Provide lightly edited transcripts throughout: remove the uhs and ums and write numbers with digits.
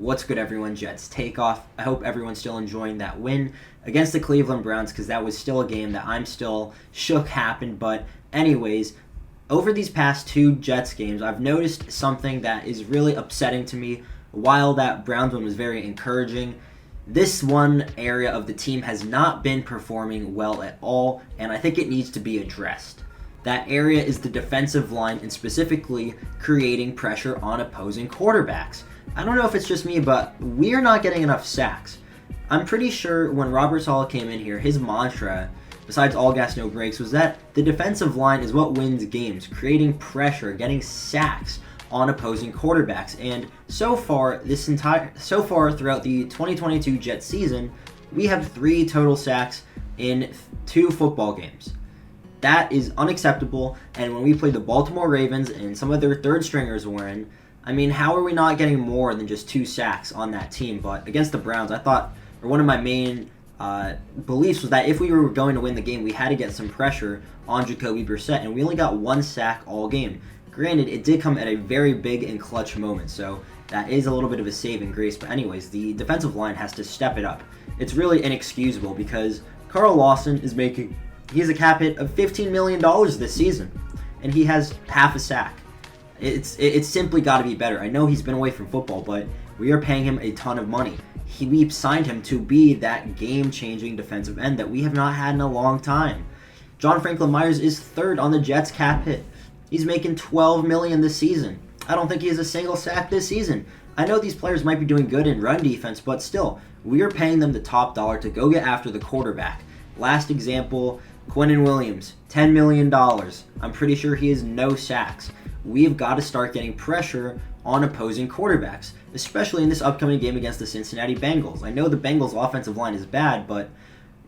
What's good, everyone? Jets takeoff. I hope everyone's still enjoying that win against the Cleveland Browns, because that was still a game that I'm still shook happened. But anyways, over these past two Jets games, I've noticed something that is really upsetting to me. While that Browns one was very encouraging, this one area of the team has not been performing well at all, and I think it needs to be addressed. That area is the defensive line, and specifically creating pressure on opposing quarterbacks. I don't know if it's just me, but we're not getting enough sacks. I'm pretty sure when Robert Saleh came in here, his mantra, besides all gas, no brakes, was that the defensive line is what wins games, creating pressure, getting sacks on opposing quarterbacks. And so far throughout the 2022 Jets season, we have 3 total sacks in 2 football games. That is unacceptable. And when we played the Baltimore Ravens and some of their third stringers were in, I mean, how are we not getting more than just 2 sacks on that team? But against the Browns, I thought, or one of my main beliefs was that if we were going to win the game, we had to get some pressure on Jacoby Brissett, and we only got 1 sack all game. Granted, it did come at a very big and clutch moment, so that is a little bit of a saving grace. But anyways, the defensive line has to step it up. It's really inexcusable because Carl Lawson he has a cap hit of $15 million this season, and he has half a sack. It's simply got to be better. I know he's been away from football, but we are paying him a ton of money. We signed him to be that game-changing defensive end that we have not had in a long time. John Franklin Myers is 3rd on the Jets cap hit. He's making $12 million this season. I don't think he has a single sack this season. I know these players might be doing good in run defense, but still, we are paying them the top dollar to go get after the quarterback. Last example, Quinnen Williams, $10 million. I'm pretty sure he has no sacks. We've got to start getting pressure on opposing quarterbacks, especially in this upcoming game against the Cincinnati Bengals. I know the Bengals' offensive line is bad, but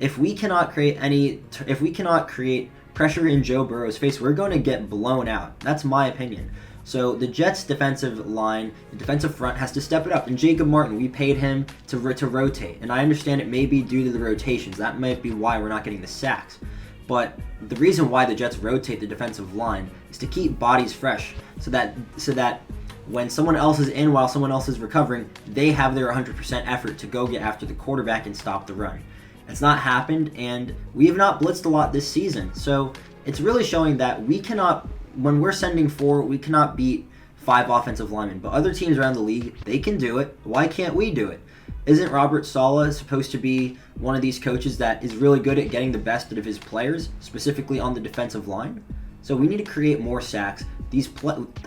if we cannot create pressure in Joe Burrow's face, we're going to get blown out. That's my opinion. So the Jets' defensive line, the defensive front, has to step it up. And Jacob Martin, we paid him to rotate. And I understand it may be due to the rotations. That might be why we're not getting the sacks. But the reason why the Jets rotate the defensive line is to keep bodies fresh, so that when someone else is in while someone else is recovering, they have their 100% effort to go get after the quarterback and stop the run. It's not happened, and we have not blitzed a lot this season. So it's really showing that when we're sending 4, we cannot beat 5 offensive linemen. But other teams around the league, they can do it. Why can't we do it? Isn't Robert Saleh supposed to be one of these coaches that is really good at getting the best out of his players, specifically on the defensive line? So we need to create more sacks.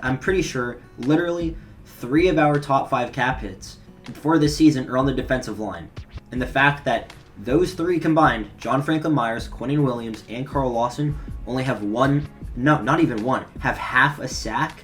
I'm pretty sure literally 3 of our top 5 cap hits for this season are on the defensive line. And the fact that those 3 combined, John Franklin Myers, Quinnen Williams, and Carl Lawson, only have have half a sack,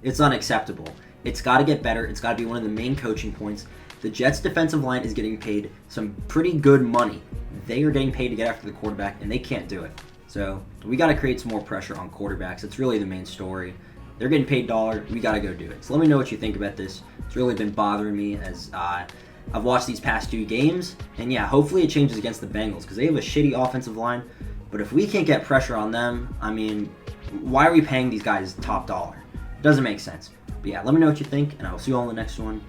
it's unacceptable. It's got to get better. It's got to be one of the main coaching points. The Jets' defensive line is getting paid some pretty good money. They are getting paid to get after the quarterback, and they can't do it. So we got to create some more pressure on quarterbacks. It's really the main story. They're getting paid dollar. We got to go do it. So let me know what you think about this. It's really been bothering me as I've watched these past 2 games. And yeah, hopefully it changes against the Bengals because they have a shitty offensive line. But if we can't get pressure on them, I mean, why are we paying these guys top dollar? It doesn't make sense. But yeah, let me know what you think, and I will see you all in the next one.